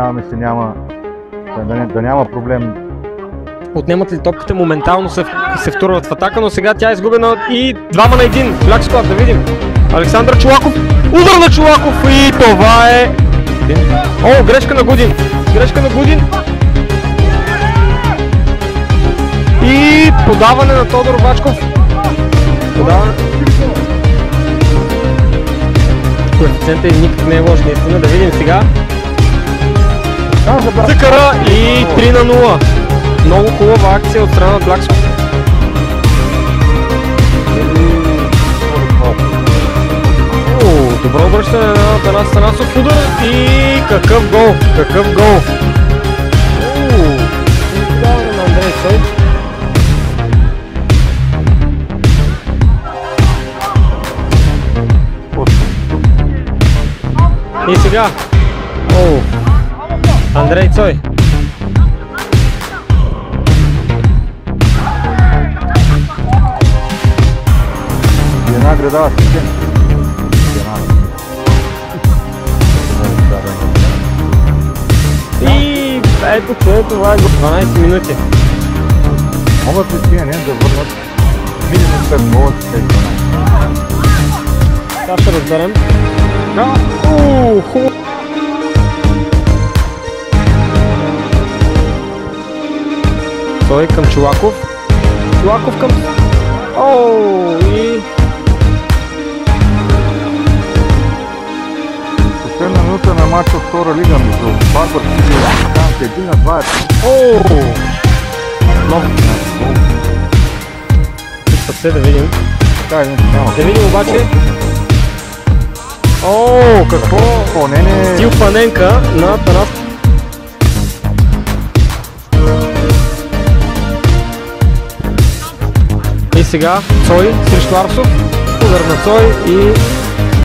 надяваме се да няма проблем. Отнемат ли топката, моментално се втурват в атака, но сега тя е изгубена и 2 на 1. Black Squad, да видим. Александър Чолаков, удар на Чолаков и това е... О, грешка на Гудин. Грешка на Гудин. И подаване на Тодор Бачков. Подаване. Коефициентът никак не е лош, наистина. Да видим сега. Цъкара и 3 на 0. Много хубава акция от страна на Black Squad. Добро обръщане на Атанас Танасов, удар и какъв гол! Какъв гол! Даване на Андрей Цой. И сега Андрей Цой. Една града асистент. И ето че това е 12 минути. Могат ли тия да върнат минимум 5 гола след 12? Сега ще разберем. Хубаво. Той към Чолаков. Чолаков към... и... Последна минута на матча от втора лига между Барбар и Канка 1 на 2 много гол. Се да видим. Да видим обаче. Какво? Стил Паненка на Танас. И сега Цой срещу Арсов. Удар на Цой и